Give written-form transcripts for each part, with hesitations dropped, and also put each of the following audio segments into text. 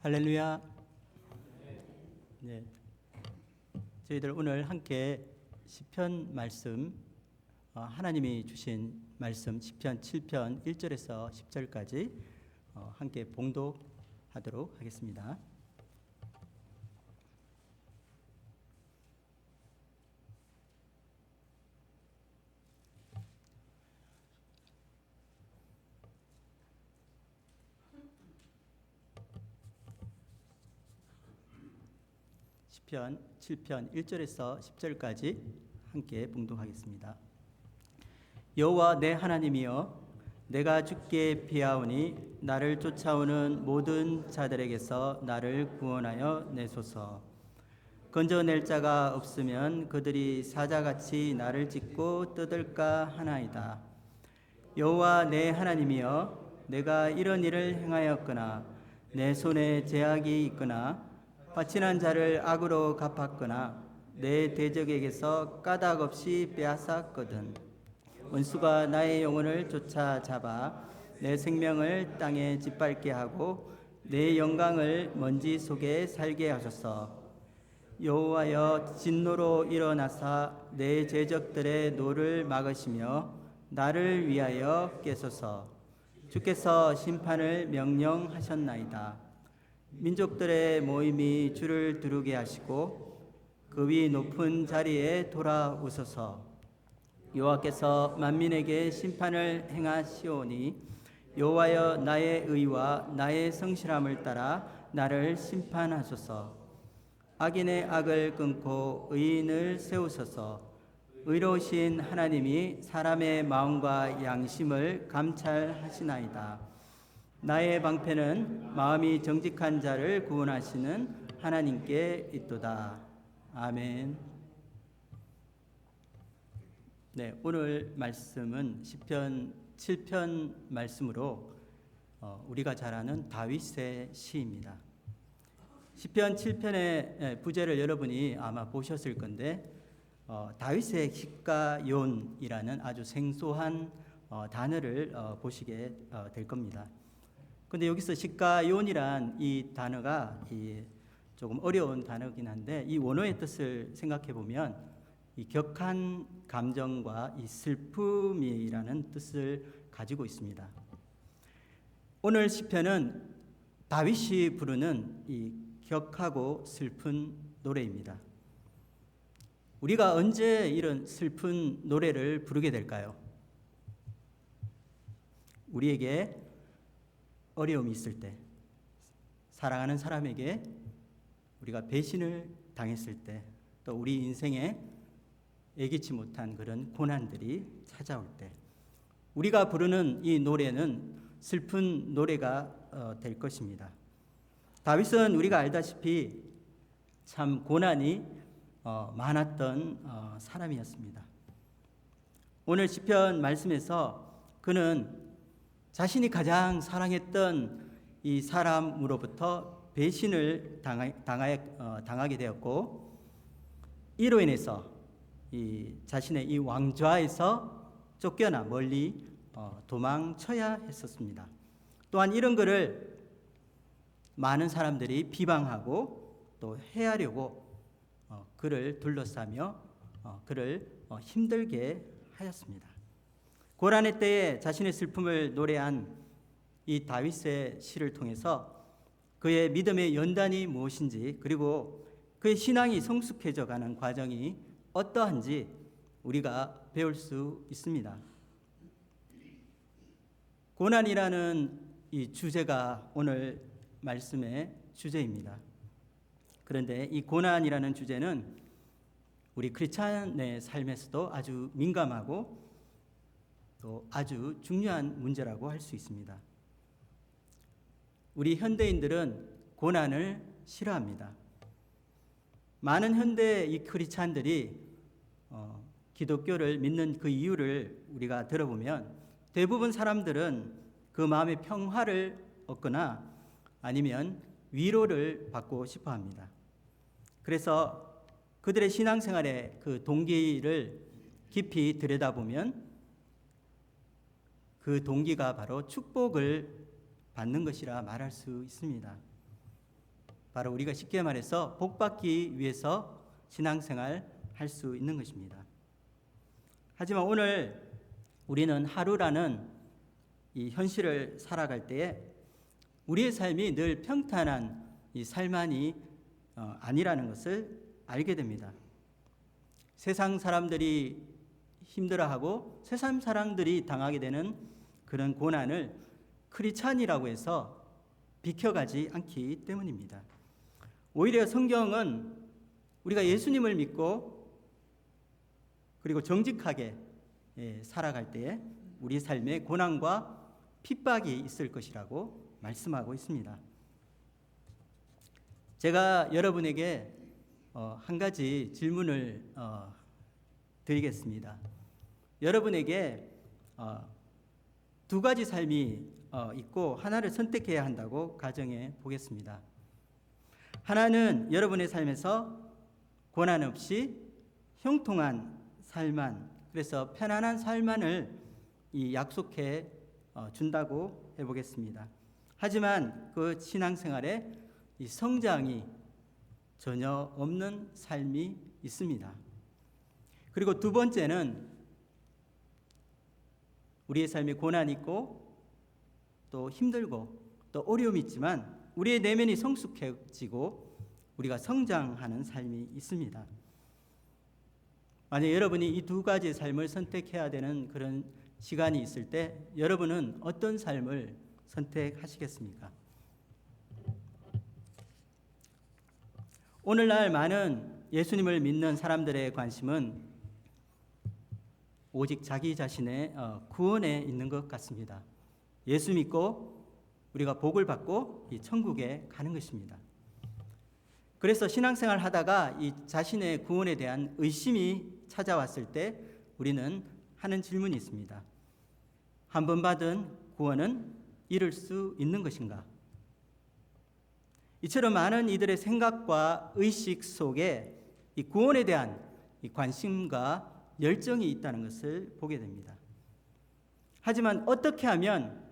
할렐루야. 네, 저희들 오늘 함께 시편 말씀, 하나님이 주신 말씀 시편 7편 1절에서 10절까지 함께 봉독하도록 하겠습니다. 시편 7편 1절에서 10절까지 함께 봉독하겠습니다. 여호와 내 하나님이여, 내가 주께 피하오니 나를 쫓아오는 모든 자들에게서 나를 구원하여 내소서. 건져낼 자가 없으면 그들이 사자같이 나를 찢고 뜯을까 하나이다. 여호와 내 하나님이여, 내가 이런 일을 행하였거나 내 손에 제약이 있거나 바친한 자를 악으로 갚았거나 내 대적에게서 까닭 없이 빼앗았거든 원수가 나의 영혼을 쫓아잡아 내 생명을 땅에 짓밟게 하고 내 영광을 먼지 속에 살게 하소서. 여호와여, 진노로 일어나사 내 대적들의 노를 막으시며 나를 위하여 깨소서. 주께서 심판을 명령하셨나이다. 민족들의 모임이 주를 두르게 하시고 그 위 높은 자리에 돌아오소서. 여호와께서 만민에게 심판을 행하시오니 여호와여, 나의 의와 나의 성실함을 따라 나를 심판하소서. 악인의 악을 끊고 의인을 세우소서. 의로우신 하나님이 사람의 마음과 양심을 감찰하시나이다. 나의 방패는 마음이 정직한 자를 구원하시는 하나님께 있도다. 아멘. 네, 오늘 말씀은 시편 7편 말씀으로 우리가 잘 아는 다윗의 시입니다. 시편 7편의 부제를 여러분이 아마 보셨을 건데 다윗의 시가요이라는 아주 생소한 단어를 보시게 될 겁니다. 근데 여기서 시가요이란 이 단어가 조금 어려운 단어긴 한데 이 원어의 뜻을 생각해 보면 이 격한 감정과 이 슬픔이라는 뜻을 가지고 있습니다. 오늘 시편은 다윗이 부르는 이 격하고 슬픈 노래입니다. 우리가 언제 이런 슬픈 노래를 부르게 될까요? 우리에게 어려움이 있을 때, 사랑하는 사람에게 우리가 배신을 당했을 때, 또 우리 인생에 예기치 못한 그런 고난들이 찾아올 때, 우리가 부르는 이 노래는 슬픈 노래가 될 것입니다. 다윗은 우리가 알다시피 참 고난이 많았던 사람이었습니다. 오늘 시편 말씀에서 그는 자신이 가장 사랑했던 이 사람으로부터 배신을 당하게 되었고, 이로 인해서 자신의 이 왕좌에서 쫓겨나 멀리 도망쳐야 했었습니다. 또한 이런 그를 많은 사람들이 비방하고 또 해하려고 그를 둘러싸며 그를 힘들게 하였습니다. 고난의 때에 자신의 슬픔을 노래한 이 다윗의 시를 통해서 그의 믿음의 연단이 무엇인지, 그리고 그의 신앙이 성숙해져 가는 과정이 어떠한지 우리가 배울 수 있습니다. 고난이라는 이 주제가 오늘 말씀의 주제입니다. 그런데 이 고난이라는 주제는 우리 크리스찬의 삶에서도 아주 민감하고 또 아주 중요한 문제라고 할 수 있습니다. 우리 현대인들은 고난을 싫어합니다. 많은 현대 이 크리스찬들이 기독교를 믿는 그 이유를 우리가 들어보면 대부분 사람들은 그 마음의 평화를 얻거나 아니면 위로를 받고 싶어 합니다. 그래서 그들의 신앙생활의 그 동기를 깊이 들여다보면 그 동기가 바로 축복을 받는 것이라 말할 수 있습니다. 바로 우리가 쉽게 말해서 복받기 위해서 신앙생활 할 수 있는 것입니다. 하지만 오늘 우리는 하루라는 이 현실을 살아갈 때에 우리의 삶이 늘 평탄한 이 삶만이 아니라는 것을 알게 됩니다. 세상 사람들이 힘들어하고 세상 사람들이 당하게 되는 그런 고난을 크리스찬이라고 해서 비켜가지 않기 때문입니다. 오히려 성경은 우리가 예수님을 믿고 그리고 정직하게 살아갈 때에 우리 삶에 고난과 핍박이 있을 것이라고 말씀하고 있습니다. 제가 여러분에게 한 가지 질문을 드리겠습니다. 여러분에게 두 가지 삶이 있고 하나를 선택해야 한다고 가정해 보겠습니다. 하나는 여러분의 삶에서 고난 없이 형통한 삶만, 그래서 편안한 삶만을 약속해 준다고 해보겠습니다. 하지만 그 신앙생활에 이 성장이 전혀 없는 삶이 있습니다. 그리고 두 번째는 우리의 삶에 고난이 있고 또 힘들고 또 어려움이 있지만 우리의 내면이 성숙해지고 우리가 성장하는 삶이 있습니다. 만약 여러분이 이 두 가지의 삶을 선택해야 되는 그런 시간이 있을 때 여러분은 어떤 삶을 선택하시겠습니까? 오늘날 많은 예수님을 믿는 사람들의 관심은 오직 자기 자신의 구원에 있는 것 같습니다. 예수 믿고 우리가 복을 받고 이 천국에 가는 것입니다. 그래서 신앙생활 하다가 이 자신의 구원에 대한 의심이 찾아왔을 때 우리는 하는 질문이 있습니다. 한 번 받은 구원은 잃을 수 있는 것인가? 이처럼 많은 이들의 생각과 의식 속에 이 구원에 대한 이 관심과 열정이 있다는 것을 보게 됩니다. 하지만 어떻게 하면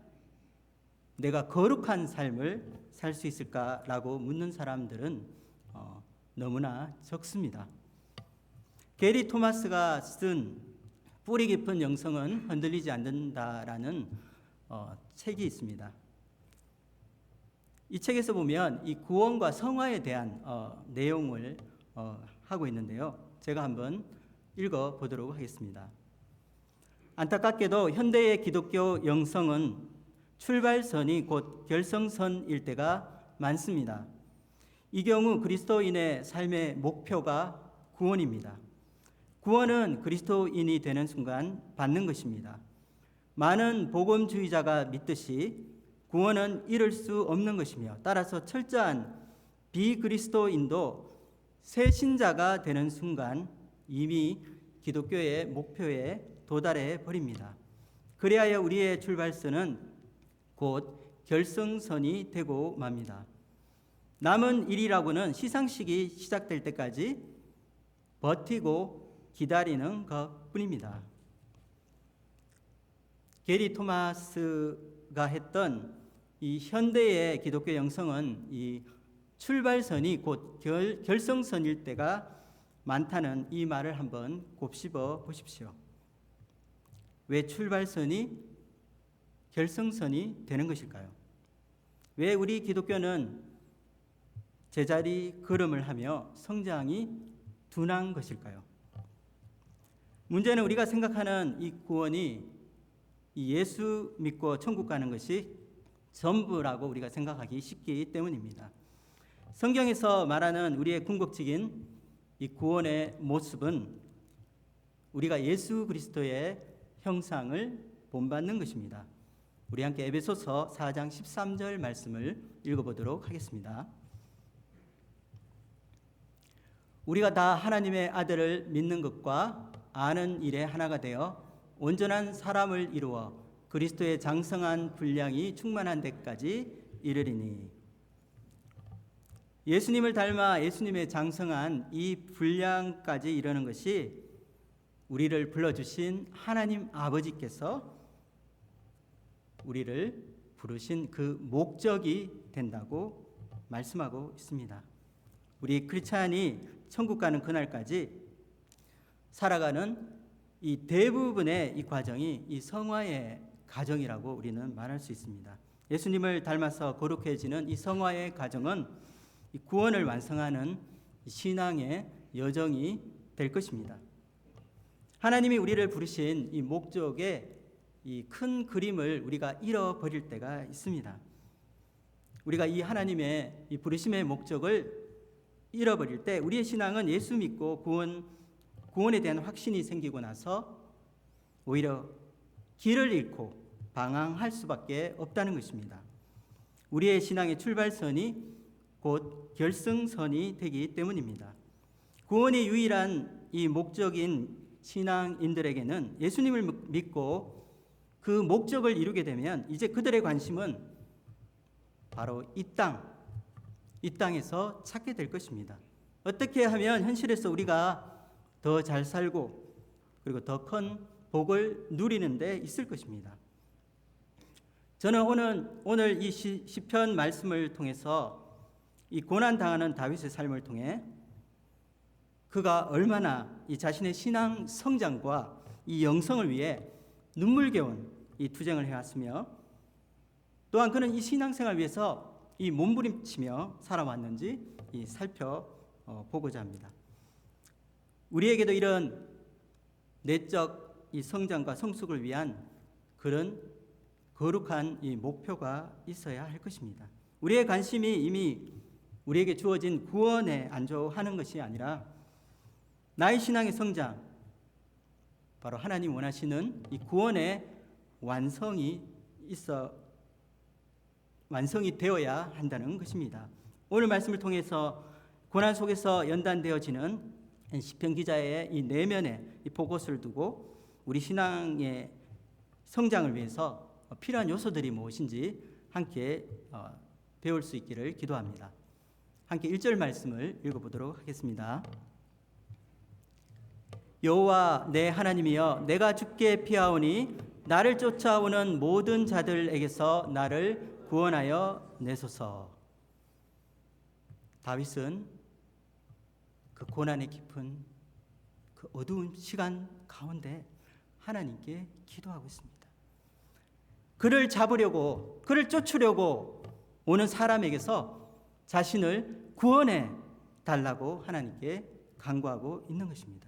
내가 거룩한 삶을 살 수 있을까라고 묻는 사람들은 너무나 적습니다. 게리 토마스가 쓴 뿌리 깊은 영성은 흔들리지 않는다라는 책이 있습니다. 이 책에서 보면 이 구원과 성화에 대한 내용을 하고 있는데요. 제가 한번 읽어보도록 하겠습니다. 안타깝게도 현대의 기독교 영성은 출발선이 곧 결성선일 때가 많습니다. 이 경우 그리스도인의 삶의 목표가 구원입니다. 구원은 그리스도인이 되는 순간 받는 것입니다. 많은 복음주의자가 믿듯이 구원은 잃을 수 없는 것이며 따라서 철저한 비그리스도인도 새 신자가 되는 순간 이미 기독교의 목표에 도달해 버립니다. 그리하여 우리의 출발선은 곧 결승선이 되고 맙니다. 남은 일이라고는 시상식이 시작될 때까지 버티고 기다리는 것뿐입니다. 게리 토마스가 했던 이 현대의 기독교 영성은 이 출발선이 곧 결성선일 때가 많다는 이 말을 한번 곱씹어 보십시오. 왜 출발선이 결성선이 되는 것일까요? 왜 우리 기독교는 제자리 걸음을 하며 성장이 둔한 것일까요? 문제는 우리가 생각하는 이 구원이 이 예수 믿고 천국 가는 것이 전부라고 우리가 생각하기 쉽기 때문입니다. 성경에서 말하는 우리의 궁극적인 이 구원의 모습은 우리가 예수 그리스도의 형상을 본받는 것입니다. 우리 함께 에베소서 4장 13절 말씀을 읽어보도록 하겠습니다. 우리가 다 하나님의 아들을 믿는 것과 아는 일에 하나가 되어 온전한 사람을 이루어 그리스도의 장성한 분량이 충만한 데까지 이르리니. 예수님을 닮아 예수님의 장성한 이 분량까지 이르는 것이 우리를 불러주신 하나님 아버지께서 우리를 부르신 그 목적이 된다고 말씀하고 있습니다. 우리 크리스찬이 천국 가는 그날까지 살아가는 이 대부분의 이 과정이 이 성화의 과정이라고 우리는 말할 수 있습니다. 예수님을 닮아서 거룩해지는 이 성화의 과정은 이 구원을 완성하는 신앙의 여정이 될 것입니다. 하나님이 우리를 부르신 이 목적의 이 큰 그림을 우리가 잃어버릴 때가 있습니다. 우리가 이 하나님의 이 부르심의 목적을 잃어버릴 때 우리의 신앙은 예수 믿고 구원에 대한 확신이 생기고 나서 오히려 길을 잃고 방황할 수밖에 없다는 것입니다. 우리의 신앙의 출발선이 곧 결승선이 되기 때문입니다. 구원이 유일한 이 목적인 신앙인들에게는 예수님을 믿고 그 목적을 이루게 되면 이제 그들의 관심은 바로 이 땅에서 찾게 될 것입니다. 어떻게 하면 현실에서 우리가 더 잘 살고 그리고 더 큰 복을 누리는 데 있을 것입니다. 저는 오늘 이 시편 말씀을 통해서 이 고난당하는 다윗의 삶을 통해 그가 얼마나 이 자신의 신앙 성장과 이 영성을 위해 눈물겨운 이 투쟁을 해왔으며 또한 그는 이 신앙생활을 위해서 이 몸부림치며 살아왔는지 살펴보고자 합니다. 우리에게도 이런 내적 이 성장과 성숙을 위한 그런 거룩한 이 목표가 있어야 할 것입니다. 우리의 관심이 이미 우리에게 주어진 구원에 안주하는 것이 아니라 나의 신앙의 성장, 바로 하나님 원하시는 이 구원의 완성이 되어야 한다는 것입니다. 오늘 말씀을 통해서 고난 속에서 연단되어지는 시편 기자의 이 내면의 이 보고서를 두고 우리 신앙의 성장을 위해서 필요한 요소들이 무엇인지 함께 배울 수 있기를 기도합니다. 함께 1절 말씀을 읽어보도록 하겠습니다. 여호와 내 하나님이여, 내가 주께 피하오니 나를 쫓아오는 모든 자들에게서 나를 구원하여 내소서. 다윗은 그 고난의 깊은 그 어두운 시간 가운데 하나님께 기도하고 있습니다. 그를 잡으려고, 그를 쫓으려고 오는 사람에게서 자신을 구원해 달라고 하나님께 간구하고 있는 것입니다.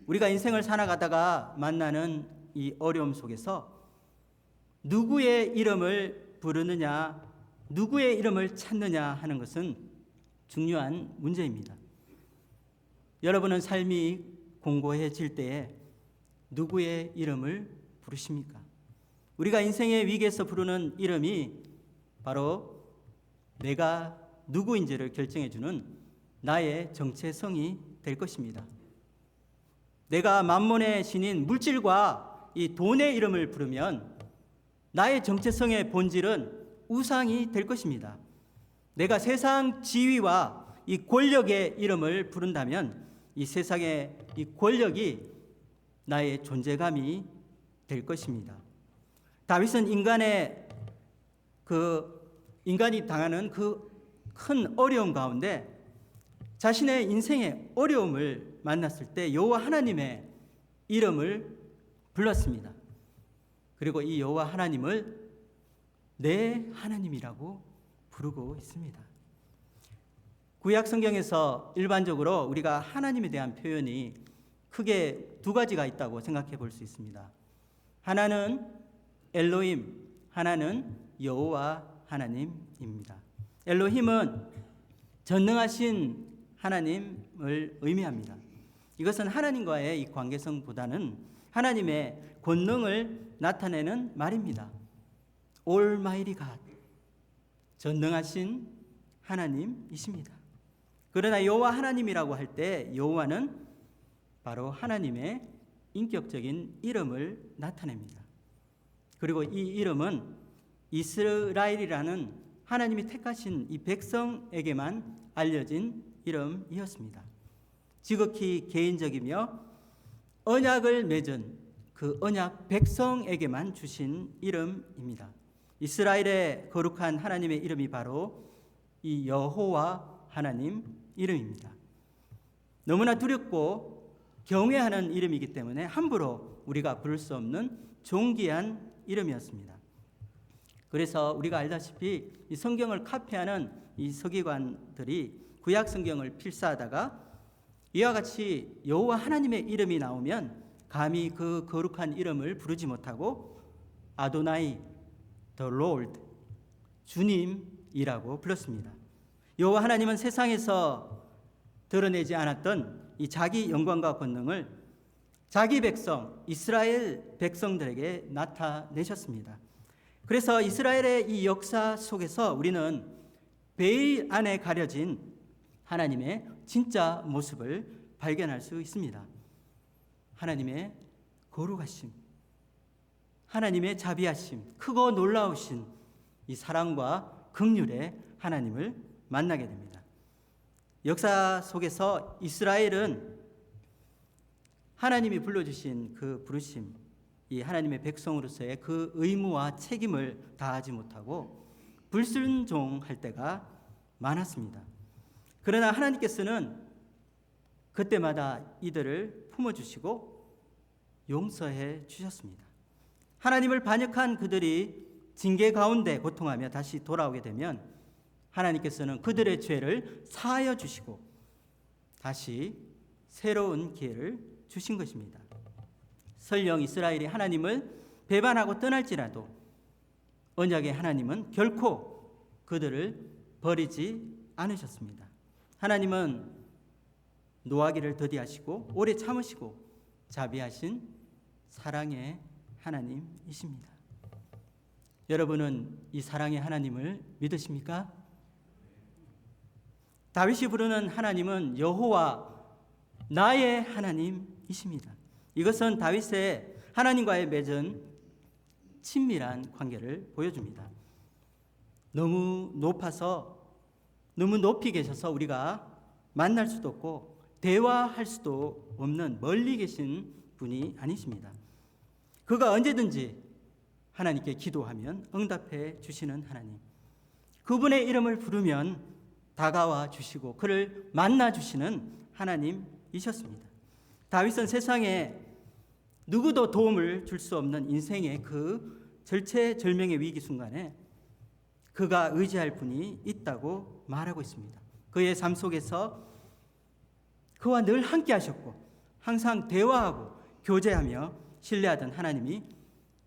우리가 인생을 살아가다가 만나는 이 어려움 속에서 누구의 이름을 부르느냐, 누구의 이름을 찾느냐 하는 것은 중요한 문제입니다. 여러분은 삶이 공고해질 때에 누구의 이름을 부르십니까? 우리가 인생의 위기에서 부르는 이름이 바로 내가 누구인지를 결정해주는 나의 정체성이 될 것입니다. 내가 만몬의 신인 물질과 이 돈의 이름을 부르면 나의 정체성의 본질은 우상이 될 것입니다. 내가 세상 지위와 이 권력의 이름을 부른다면 이 세상의 이 권력이 나의 존재감이 될 것입니다. 다윗은 인간이 당하는 그 큰 어려움 가운데 자신의 인생의 어려움을 만났을 때 여호와 하나님의 이름을 불렀습니다. 그리고 이 여호와 하나님을 내 하나님이라고 부르고 있습니다. 구약 성경에서 일반적으로 우리가 하나님에 대한 표현이 크게 두 가지가 있다고 생각해 볼 수 있습니다. 하나는 엘로힘, 하나는 여호와 하나님입니다. 엘로힘은 전능하신 하나님을 의미합니다. 이것은 하나님과의 이 관계성보다는 하나님의 권능을 나타내는 말입니다. Almighty God, 전능하신 하나님이십니다. 그러나 여호와 하나님이라고 할 때 여호와는 바로 하나님의 인격적인 이름을 나타냅니다. 그리고 이 이름은 이스라엘이라는 하나님이 택하신 이 백성에게만 알려진 이름이었습니다. 지극히 개인적이며 언약을 맺은 그 언약 백성에게만 주신 이름입니다. 이스라엘의 거룩한 하나님의 이름이 바로 이 여호와 하나님 이름입니다. 너무나 두렵고 경외하는 이름이기 때문에 함부로 우리가 부를 수 없는 존귀한 이름이었습니다. 그래서 우리가 알다시피 이 성경을 카피하는 이 서기관들이 구약 성경을 필사하다가 이와 같이 여호와 하나님의 이름이 나오면 감히 그 거룩한 이름을 부르지 못하고 아도나이, the Lord, 주님이라고 불렀습니다. 여호와 하나님은 세상에서 드러내지 않았던 이 자기 영광과 권능을 자기 백성, 이스라엘 백성들에게 나타내셨습니다. 그래서 이스라엘의 이 역사 속에서 우리는 베일 안에 가려진 하나님의 진짜 모습을 발견할 수 있습니다. 하나님의 거룩하심, 하나님의 자비하심, 크고 놀라우신 이 사랑과 긍휼의 하나님을 만나게 됩니다. 역사 속에서 이스라엘은 하나님이 불러주신 그 부르심, 이 하나님의 백성으로서의 그 의무와 책임을 다하지 못하고 불순종할 때가 많았습니다. 그러나 하나님께서는 그때마다 이들을 품어주시고 용서해 주셨습니다. 하나님을 반역한 그들이 징계 가운데 고통하며 다시 돌아오게 되면 하나님께서는 그들의 죄를 사하여 주시고 다시 새로운 기회를 주신 것입니다. 설령 이스라엘이 하나님을 배반하고 떠날지라도 언약의 하나님은 결코 그들을 버리지 않으셨습니다. 하나님은 노하기를 더디하시고 오래 참으시고 자비하신 사랑의 하나님이십니다. 여러분은 이 사랑의 하나님을 믿으십니까? 다윗이 부르는 하나님은 여호와 나의 하나님이십니다. 이것은 다윗의 하나님과의 맺은 친밀한 관계를 보여줍니다. 너무 높아서 너무 높이 계셔서 우리가 만날 수도 없고 대화할 수도 없는 멀리 계신 분이 아니십니다. 그가 언제든지 하나님께 기도하면 응답해 주시는 하나님, 그분의 이름을 부르면 다가와 주시고 그를 만나 주시는 하나님이셨습니다. 다윗은 세상에 누구도 도움을 줄 수 없는 인생의 그 절체절명의 위기 순간에 그가 의지할 분이 있다고 말하고 있습니다. 그의 삶 속에서 그와 늘 함께 하셨고 항상 대화하고 교제하며 신뢰하던 하나님이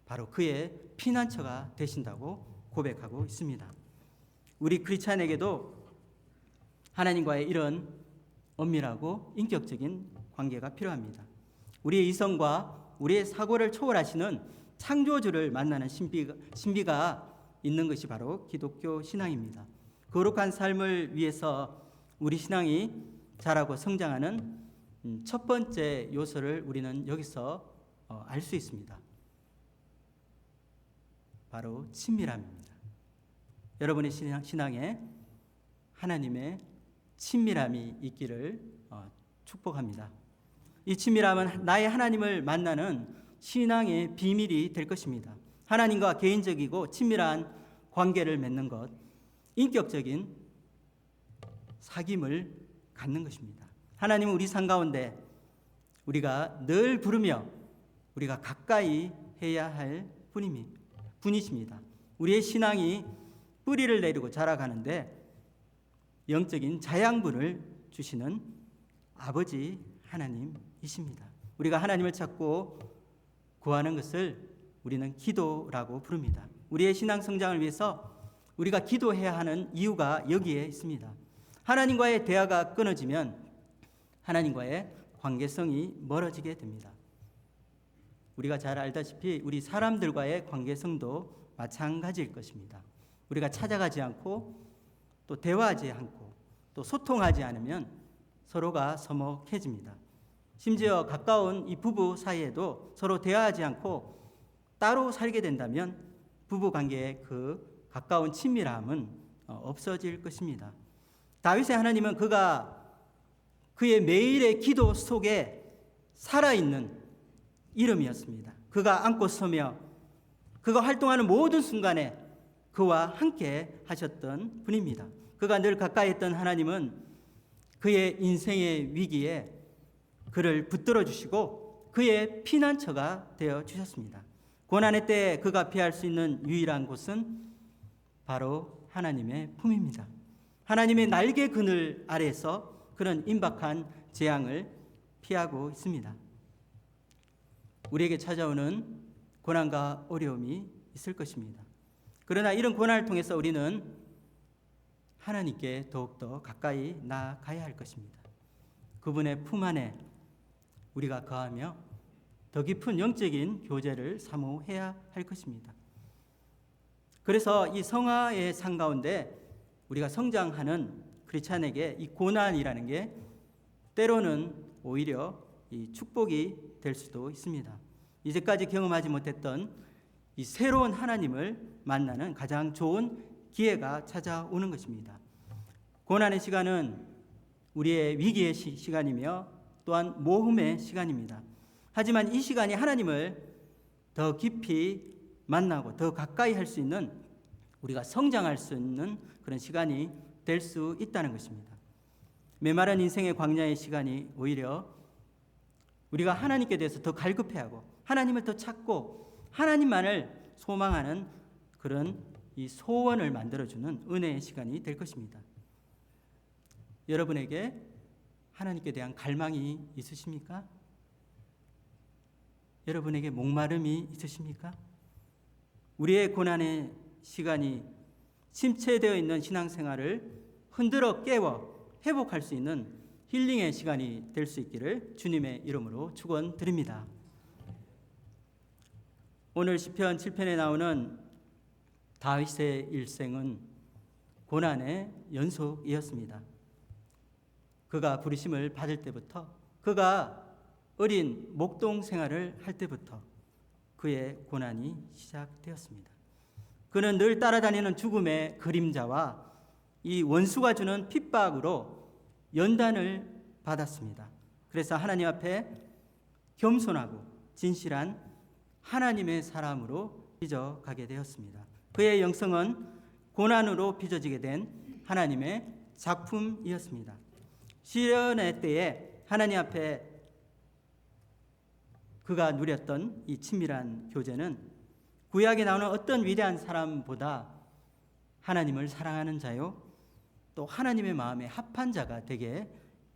바로 그의 피난처가 되신다고 고백하고 있습니다. 우리 크리스찬에게도 하나님과의 이런 엄밀하고 인격적인 관계가 필요합니다. 우리의 이성과 우리의 사고를 초월하시는 창조주를 만나는 신비가 있는 것이 바로 기독교 신앙입니다. 거룩한 삶을 위해서 우리 신앙이 자라고 성장하는 첫 번째 요소를 우리는 여기서 알 수 있습니다. 바로 친밀함입니다. 여러분의 신앙에 하나님의 친밀함이 있기를 축복합니다. 이 친밀함은 나의 하나님을 만나는 신앙의 비밀이 될 것입니다. 하나님과 개인적이고 친밀한 관계를 맺는 것, 인격적인 사귐을 갖는 것입니다. 하나님은 우리 삶 가운데 우리가 늘 부르며 우리가 가까이 해야 할 분이십니다. 우리의 신앙이 뿌리를 내리고 자라가는데 영적인 자양분을 주시는 아버지 하나님이십니다. 우리가 하나님을 찾고 구하는 것을 우리는 기도라고 부릅니다. 우리의 신앙 성장을 위해서 우리가 기도해야 하는 이유가 여기에 있습니다. 하나님과의 대화가 끊어지면 하나님과의 관계성이 멀어지게 됩니다. 우리가 잘 알다시피 우리 사람들과의 관계성도 마찬가지일 것입니다. 우리가 찾아가지 않고 또 대화하지 않고 또 소통하지 않으면 서로가 서먹해집니다. 심지어 가까운 이 부부 사이에도 서로 대화하지 않고 따로 살게 된다면 부부 관계의 그 가까운 친밀함은 없어질 것입니다. 다윗의 하나님은 그의 매일의 기도 속에 살아있는 이름이었습니다. 그가 앉고 서며 그가 활동하는 모든 순간에 그와 함께 하셨던 분입니다. 그가 늘 가까이 했던 하나님은 그의 인생의 위기에 그를 붙들어 주시고 그의 피난처가 되어 주셨습니다. 고난의 때에 그가 피할 수 있는 유일한 곳은 바로 하나님의 품입니다. 하나님의 날개 그늘 아래에서 그런 임박한 재앙을 피하고 있습니다. 우리에게 찾아오는 고난과 어려움이 있을 것입니다. 그러나 이런 고난을 통해서 우리는 하나님께 더욱더 가까이 나아가야 할 것입니다. 그분의 품 안에 우리가 거하며 더 깊은 영적인 교제를 사모해야 할 것입니다. 그래서 이 성화의 상 가운데 우리가 성장하는 크리스찬에게 이 고난이라는 게 때로는 오히려 이 축복이 될 수도 있습니다. 이제까지 경험하지 못했던 이 새로운 하나님을 만나는 가장 좋은 기회가 찾아오는 것입니다. 고난의 시간은 우리의 위기의 시간이며 또한 모험의 시간입니다. 하지만 이 시간이 하나님을 더 깊이 만나고 더 가까이 할 수 있는, 우리가 성장할 수 있는 그런 시간이 될 수 있다는 것입니다. 메마른 인생의 광야의 시간이 오히려 우리가 하나님께 대해서 더 갈급해하고 하나님을 더 찾고 하나님만을 소망하는 그런 이 소원을 만들어주는 은혜의 시간이 될 것입니다. 여러분에게 하나님께 대한 갈망이 있으십니까? 여러분에게 목마름이 있으십니까? 우리의 고난의 시간이 침체되어 있는 신앙생활을 흔들어 깨워 회복할 수 있는 힐링의 시간이 될 수 있기를 주님의 이름으로 축원드립니다. 오늘 시편 7편에 나오는 다윗의 일생은 고난의 연속이었습니다. 그가 부르심을 받을 때부터, 그가 어린 목동 생활을 할 때부터 그의 고난이 시작되었습니다. 그는 늘 따라다니는 죽음의 그림자와 이 원수가 주는 핍박으로 연단을 받았습니다. 그래서 하나님 앞에 겸손하고 진실한 하나님의 사람으로 빚어가게 되었습니다. 그의 영성은 고난으로 빚어지게 된 하나님의 작품이었습니다. 시련의 때에 하나님 앞에 그가 누렸던 이 친밀한 교제는 구약에 나오는 어떤 위대한 사람보다 하나님을 사랑하는 자요, 또 하나님의 마음에 합한 자가 되게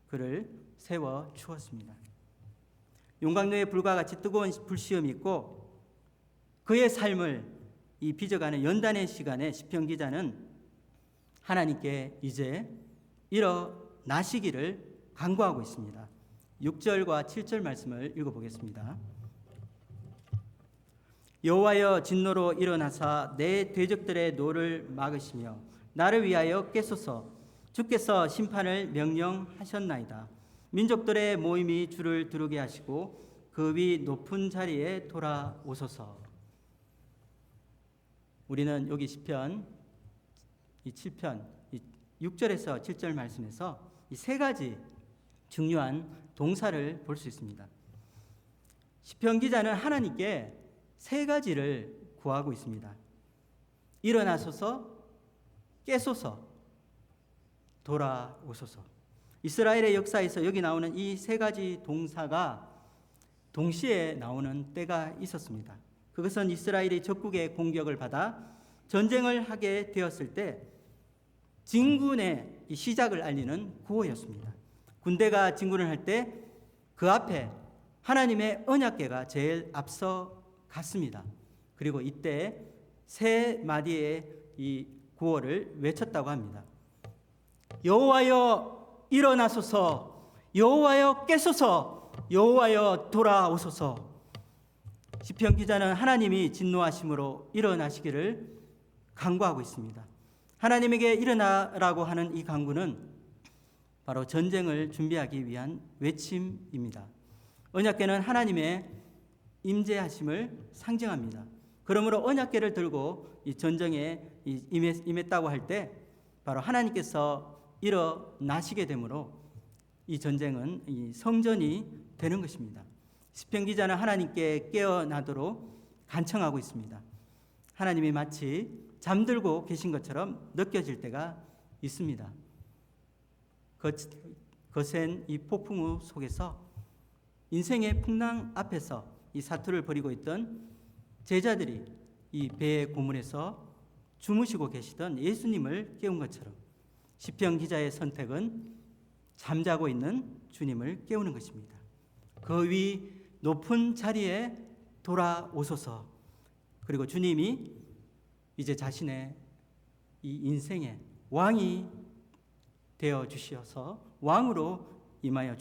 그를 세워 주었습니다. 용광로에 불과 같이 뜨거운 불시험이 있고 그의 삶을 이 빚어가는 연단의 시간에 시편 기자는 하나님께 이제 일어나시기를 간구하고 있습니다. 6절과 7절 말씀을 읽어보겠습니다. 여호와여 진노로 일어나사 내 대적들의 노를 막으시며 나를 위하여 깨소서. 주께서 심판을 명령하셨나이다. 민족들의 모임이 주를 두르게 하시고 그 위 높은 자리에 돌아오소서. 우리는 여기 시편 이 7편 6절에서 7절 말씀에서 이 세 가지 중요한 동사를 볼 수 있습니다. 시편 기자는 하나님께 세 가지를 구하고 있습니다. 일어나소서, 깨소서, 돌아오소서. 이스라엘의 역사에서 여기 나오는 이 세 가지 동사가 동시에 나오는 때가 있었습니다. 그것은 이스라엘이 적국의 공격을 받아 전쟁을 하게 되었을 때 진군의 시작을 알리는 구호였습니다. 군대가 진군을 할 때 그 앞에 하나님의 언약궤가 제일 앞서 갔습니다. 그리고 이때 세 마디의 이 구호를 외쳤다고 합니다. 여호와여 일어나소서, 여호와여 깨소서, 여호와여 돌아오소서. 시편 기자는 하나님이 진노하심으로 일어나시기를 간구하고 있습니다. 하나님에게 일어나라고 하는 이 간구는 바로 전쟁을 준비하기 위한 외침입니다. 언약궤는 하나님의 임재하심을 상징합니다. 그러므로 언약궤를 들고 이 전쟁에 임했다고 할 때 바로 하나님께서 일어나시게 되므로 이 전쟁은 이 성전이 되는 것입니다. 시편 기자는 하나님께 깨어나도록 간청하고 있습니다. 하나님이 마치 잠들고 계신 것처럼 느껴질 때가 있습니다. 거센 이 폭풍우 속에서 인생의 풍랑 앞에서 이 사투를 벌이고 있던 제자들이 이 배의 고문에서 주무시고 계시던 예수님을 깨운 것처럼 시편 기자의 선택은 잠자고 있는 주님을 깨우는 것입니다. 그 위 높은 자리에 돌아오소서. 그리고 주님이 이제 자신의 이 인생의 왕이 되어 주셔서 왕으로 임하여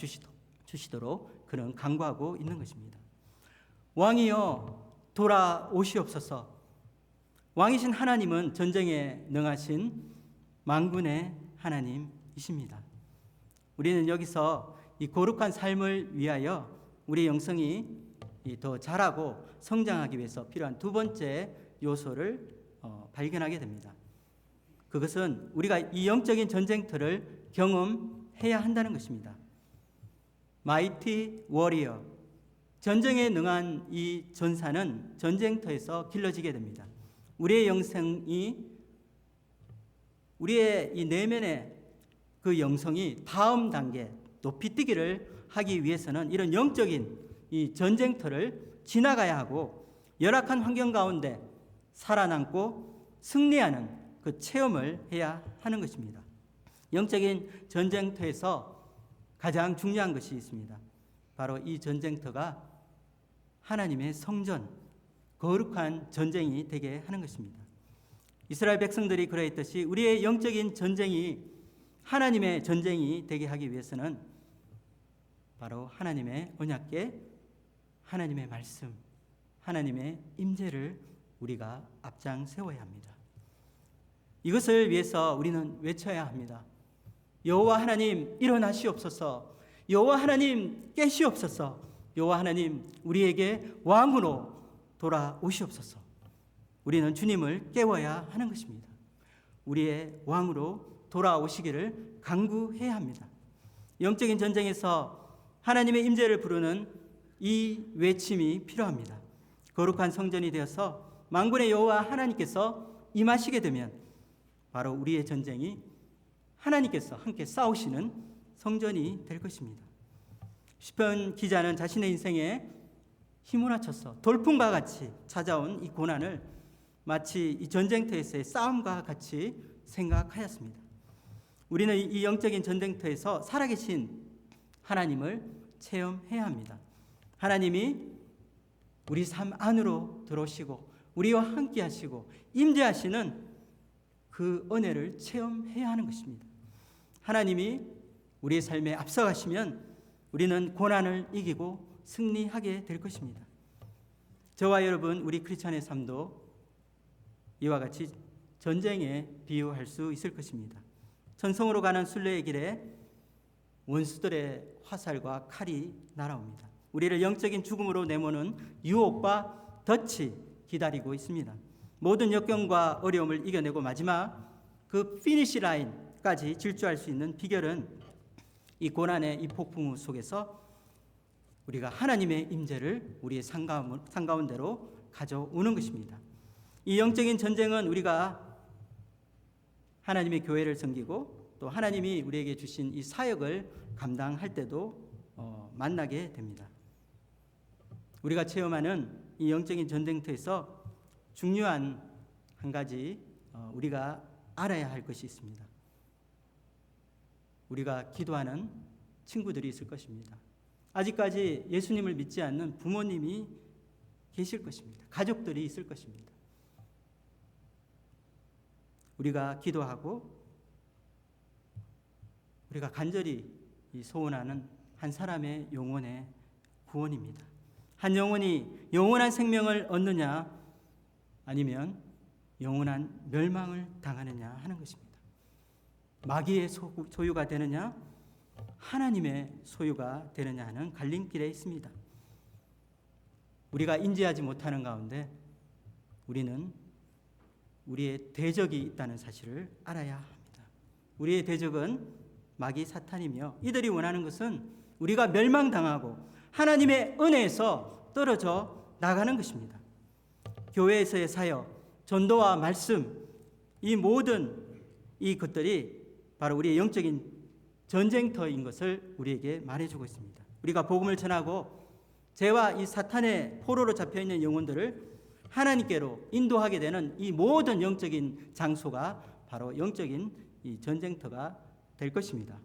주시도록 그는 간구하고 있는 것입니다. 왕이여 돌아오시옵소서. 왕이신 하나님은 전쟁에 능하신 만군의 하나님이십니다. 우리는 여기서 이 거룩한 삶을 위하여 우리 영성이 더 자라고 성장하기 위해서 필요한 두 번째 요소를 발견하게 됩니다. 그것은 우리가 이 영적인 전쟁터를 경험해야 한다는 것입니다. 마이티 워리어, 전쟁에 능한 이 전사는 전쟁터에서 길러지게 됩니다. 우리의 영성이, 우리의 이 내면의 그 영성이 다음 단계 높이 뛰기를 하기 위해서는 이런 영적인 이 전쟁터를 지나가야 하고 열악한 환경 가운데 살아남고 승리하는 그 체험을 해야 하는 것입니다. 영적인 전쟁터에서 가장 중요한 것이 있습니다. 바로 이 전쟁터가 하나님의 성전, 거룩한 전쟁이 되게 하는 것입니다. 이스라엘 백성들이 그러했듯이 우리의 영적인 전쟁이 하나님의 전쟁이 되게 하기 위해서는 바로 하나님의 언약궤, 하나님의 말씀, 하나님의 임재를 우리가 앞장 세워야 합니다. 이것을 위해서 우리는 외쳐야 합니다. 여호와 하나님 일어나시옵소서. 여호와 하나님 깨시옵소서. 여호와 하나님 우리에게 왕으로 돌아오시옵소서. 우리는 주님을 깨워야 하는 것입니다. 우리의 왕으로 돌아오시기를 간구해야 합니다. 영적인 전쟁에서 하나님의 임재를 부르는 이 외침이 필요합니다. 거룩한 성전이 되어서 만군의 여호와 하나님께서 임하시게 되면 바로 우리의 전쟁이 하나님께서 함께 싸우시는 성전이 될 것입니다. 시편 기자는 자신의 인생에 힘을 합쳐서 돌풍과 같이 찾아온 이 고난을 마치 이 전쟁터에서의 싸움과 같이 생각하였습니다. 우리는 이 영적인 전쟁터에서 살아계신 하나님을 체험해야 합니다. 하나님이 우리 삶 안으로 들어오시고 우리와 함께 하시고 임재하시는 그 은혜를 체험해야 하는 것입니다. 하나님이 우리의 삶에 앞서가시면 우리는 고난을 이기고 승리하게 될 것입니다. 저와 여러분, 우리 크리스찬의 삶도 이와 같이 전쟁에 비유할 수 있을 것입니다. 천성으로 가는 순례의 길에 원수들의 화살과 칼이 날아옵니다. 우리를 영적인 죽음으로 내모는 유혹과 덫이 기다리고 있습니다. 모든 역경과 어려움을 이겨내고 마지막 그 피니시 라인까지 질주할 수 있는 비결은 이 고난의 이 폭풍우 속에서 우리가 하나님의 임재를 우리의 삶 가운데로 가져오는 것입니다. 이 영적인 전쟁은 우리가 하나님의 교회를 섬기고 또 하나님이 우리에게 주신 이 사역을 감당할 때도 만나게 됩니다. 우리가 체험하는 이 영적인 전쟁터에서 중요한 한 가지 우리가 알아야 할 것이 있습니다. 우리가 기도하는 친구들이 있을 것입니다. 아직까지 예수님을 믿지 않는 부모님이 계실 것입니다. 가족들이 있을 것입니다. 우리가 기도하고 우리가 간절히 소원하는 한 사람의 영혼의 구원입니다. 한 영혼이 영원한 생명을 얻느냐 아니면 영원한 멸망을 당하느냐 하는 것입니다. 마귀의 소유가 되느냐 하나님의 소유가 되느냐 하는 갈림길에 있습니다. 우리가 인지하지 못하는 가운데 우리는 우리의 대적이 있다는 사실을 알아야 합니다. 우리의 대적은 마귀 사탄이며 이들이 원하는 것은 우리가 멸망당하고 하나님의 은혜에서 떨어져 나가는 것입니다. 교회에서의 사역, 전도와 말씀, 이 모든 이 것들이 바로 우리의 영적인 전쟁터인 것을 우리에게 말해주고 있습니다. 우리가 복음을 전하고 죄와 이 사탄의 포로로 잡혀있는 영혼들을 하나님께로 인도하게 되는 이 모든 영적인 장소가 바로 영적인 이 전쟁터가 될 것입니다.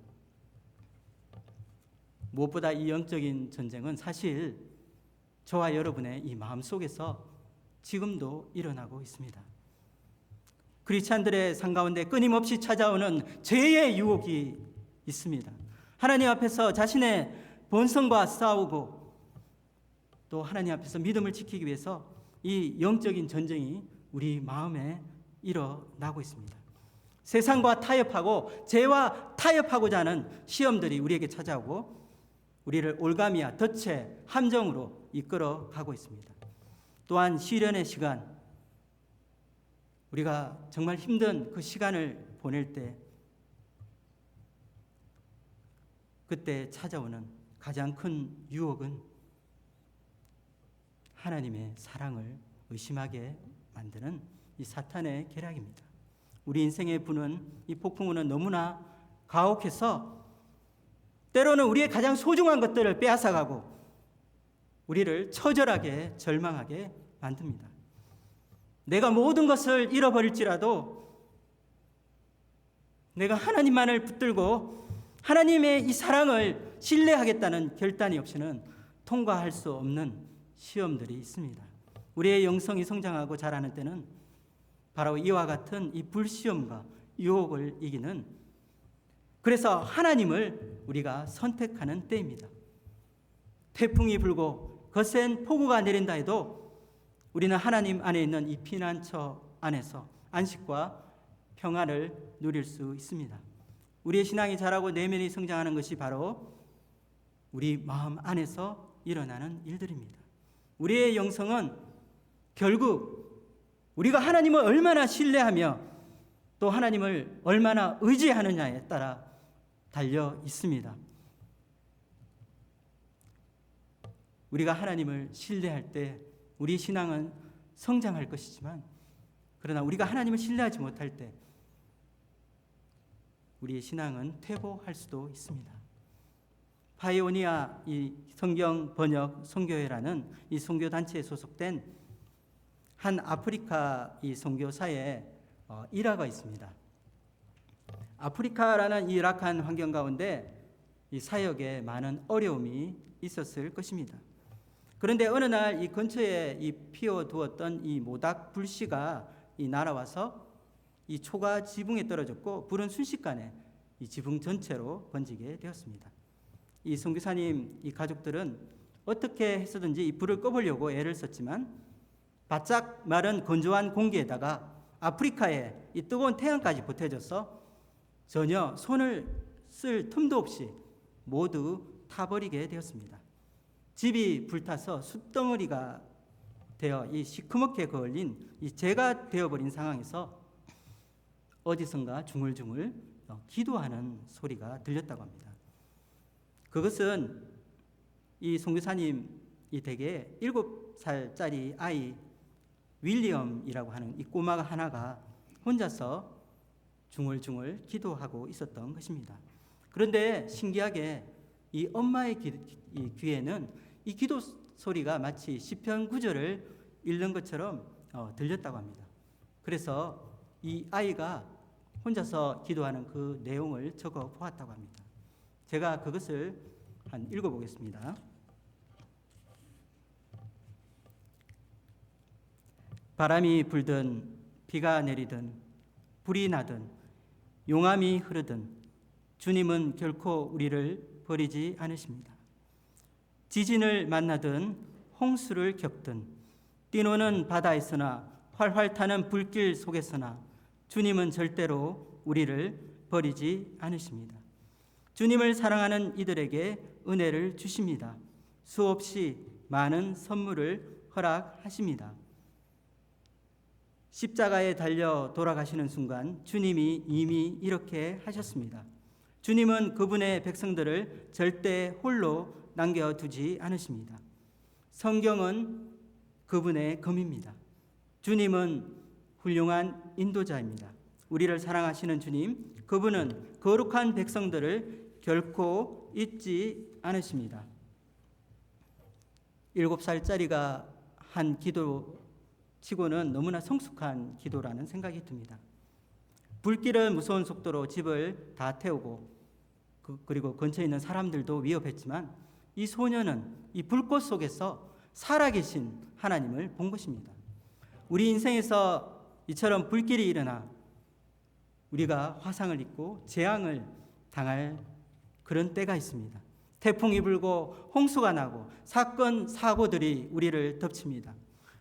무엇보다 이 영적인 전쟁은 사실 저와 여러분의 이 마음속에서 지금도 일어나고 있습니다. 크리스찬들의 삶 가운데 끊임없이 찾아오는 죄의 유혹이 있습니다. 하나님 앞에서 자신의 본성과 싸우고 또 하나님 앞에서 믿음을 지키기 위해서 이 영적인 전쟁이 우리 마음에 일어나고 있습니다. 세상과 타협하고 죄와 타협하고자 하는 시험들이 우리에게 찾아오고 우리를 올가미와 덫의 함정으로 이끌어 가고 있습니다. 또한 시련의 시간, 우리가 정말 힘든 그 시간을 보낼 때 그때 찾아오는 가장 큰 유혹은 하나님의 사랑을 의심하게 만드는 이 사탄의 계략입니다. 우리 인생에 부는 이 폭풍우는 너무나 가혹해서 때로는 우리의 가장 소중한 것들을 빼앗아가고 우리를 처절하게 절망하게 만듭니다. 내가 모든 것을 잃어버릴지라도 내가 하나님만을 붙들고 하나님의 이 사랑을 신뢰하겠다는 결단이 없이는 통과할 수 없는 시험들이 있습니다. 우리의 영성이 성장하고 자라는 때는 바로 이와 같은 이 불시험과 유혹을 이기는, 그래서 하나님을 우리가 선택하는 때입니다. 태풍이 불고 거센 폭우가 내린다 해도 우리는 하나님 안에 있는 이 피난처 안에서 안식과 평안을 누릴 수 있습니다. 우리의 신앙이 자라고 내면이 성장하는 것이 바로 우리 마음 안에서 일어나는 일들입니다. 우리의 영성은 결국 우리가 하나님을 얼마나 신뢰하며 또 하나님을 얼마나 의지하느냐에 따라 달려 있습니다. 우리가 하나님을 신뢰할 때 우리 신앙은 성장할 것이지만, 그러나 우리가 하나님을 신뢰하지 못할 때 우리의 신앙은 퇴보할 수도 있습니다. 파이오니아 이 성경 번역 선교회라는 이 선교 단체에 소속된 한 아프리카 이 선교사의 일화가 있습니다. 아프리카라는 이 열악한 환경 가운데 이 사역에 많은 어려움이 있었을 것입니다. 그런데 어느 날 이 근처에 이 피워두었던 이 모닥 불씨가 이 날아와서 이 초가 지붕에 떨어졌고 불은 순식간에 이 지붕 전체로 번지게 되었습니다. 이 선교사님 이 가족들은 어떻게 해서든지 이 불을 꺼보려고 애를 썼지만 바짝 마른 건조한 공기에다가 아프리카의 이 뜨거운 태양까지 보태져서 전혀 손을 쓸 틈도 없이 모두 타버리게 되었습니다. 집이 불타서 숯덩어리가 되어 이 시커멓게 그을린 이 재가 되어버린 상황에서 어디선가 중얼중얼 기도하는 소리가 들렸다고 합니다. 그것은 이 선교사님이 댁에 7살짜리 아이 윌리엄이라고 하는 이 꼬마가 하나가 혼자서 중얼중얼 기도하고 있었던 것입니다. 그런데 신기하게 이 엄마의 귀에는 이 기도 소리가 마치 시편 9절을 읽는 것처럼 들렸다고 합니다. 그래서 이 아이가 혼자서 기도하는 그 내용을 적어 보았다고 합니다. 제가 그것을 읽어보겠습니다. 바람이 불든 비가 내리든 불이 나든 용암이 흐르든 주님은 결코 우리를 버리지 않으십니다. 지진을 만나든 홍수를 겪든 뛰노는 바다에서나 활활 타는 불길 속에서나 주님은 절대로 우리를 버리지 않으십니다. 주님을 사랑하는 이들에게 은혜를 주십니다. 수없이 많은 선물을 허락하십니다. 십자가에 달려 돌아가시는 순간 주님이 이미 이렇게 하셨습니다. 주님은 그분의 백성들을 절대 홀로 남겨두지 않으십니다. 성경은 그분의 검입니다. 주님은 훌륭한 인도자입니다. 우리를 사랑하시는 주님, 그분은 거룩한 백성들을 결코 잊지 않으십니다. 7살짜리가 한 기도 치고는 너무나 성숙한 기도라는 생각이 듭니다. 불길은 무서운 속도로 집을 다 태우고 그리고 근처에 있는 사람들도 위협했지만 이 소녀는 이 불꽃 속에서 살아계신 하나님을 본 것입니다. 우리 인생에서 이처럼 불길이 일어나 우리가 화상을 입고 재앙을 당할 그런 때가 있습니다. 태풍이 불고 홍수가 나고 사건, 사고들이 우리를 덮칩니다.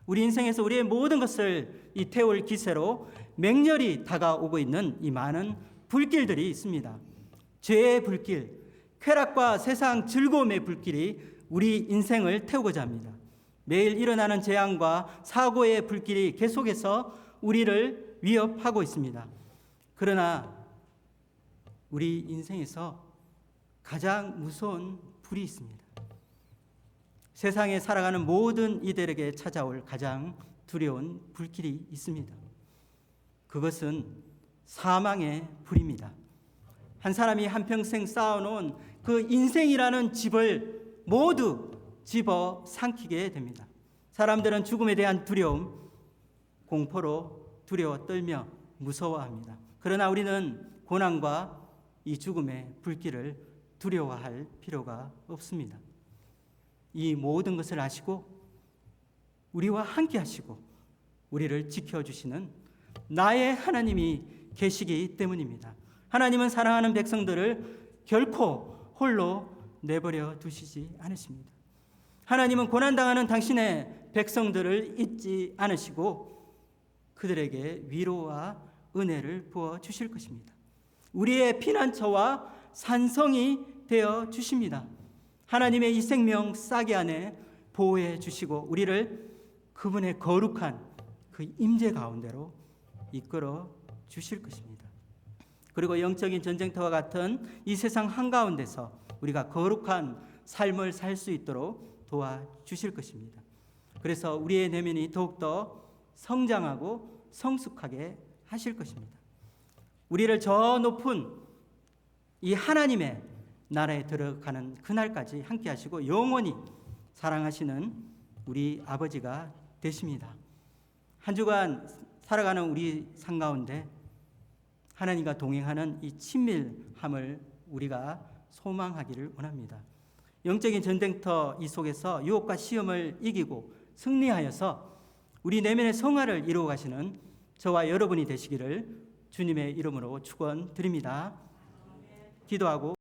우리 인생에서 우리의 모든 것을 이 태울 기세로 맹렬히 다가오고 있는 이 많은 불길들이 있습니다. 죄의 불길, 쾌락과 세상 즐거움의 불길이 우리 인생을 태우고자 합니다. 매일 일어나는 재앙과 사고의 불길이 계속해서 우리를 위협하고 있습니다. 그러나 우리 인생에서 가장 무서운 불이 있습니다. 세상에 살아가는 모든 이들에게 찾아올 가장 두려운 불길이 있습니다. 그것은 사망의 불입니다. 한 사람이 한평생 쌓아놓은 그 인생이라는 집을 모두 집어 삼키게 됩니다. 사람들은 죽음에 대한 두려움, 공포로 두려워 떨며 무서워합니다. 그러나 우리는 고난과 이 죽음의 불길을 두려워할 필요가 없습니다. 이 모든 것을 아시고 우리와 함께 하시고 우리를 지켜주시는 나의 하나님이 계시기 때문입니다. 하나님은 사랑하는 백성들을 결코 홀로 내버려 두시지 않으십니다. 하나님은 고난당하는 당신의 백성들을 잊지 않으시고 그들에게 위로와 은혜를 부어 주실 것입니다. 우리의 피난처와 산성이 되어 주십니다. 하나님의 이 생명 싹이 안에 보호해 주시고 우리를 그분의 거룩한 그 임재 가운데로 이끌어 주실 것입니다. 그리고 영적인 전쟁터와 같은 이 세상 한가운데서 우리가 거룩한 삶을 살 수 있도록 도와주실 것입니다. 그래서 우리의 내면이 더욱더 성장하고 성숙하게 하실 것입니다. 우리를 저 높은 이 하나님의 나라에 들어가는 그날까지 함께 하시고 영원히 사랑하시는 우리 아버지가 되십니다. 한 주간 살아가는 우리 삶 가운데 하나님과 동행하는 이 친밀함을 우리가 소망하기를 원합니다. 영적인 전쟁터 이 속에서 유혹과 시험을 이기고 승리하여서 우리 내면의 성화를 이루어 가시는 저와 여러분이 되시기를 주님의 이름으로 축원드립니다. 기도하고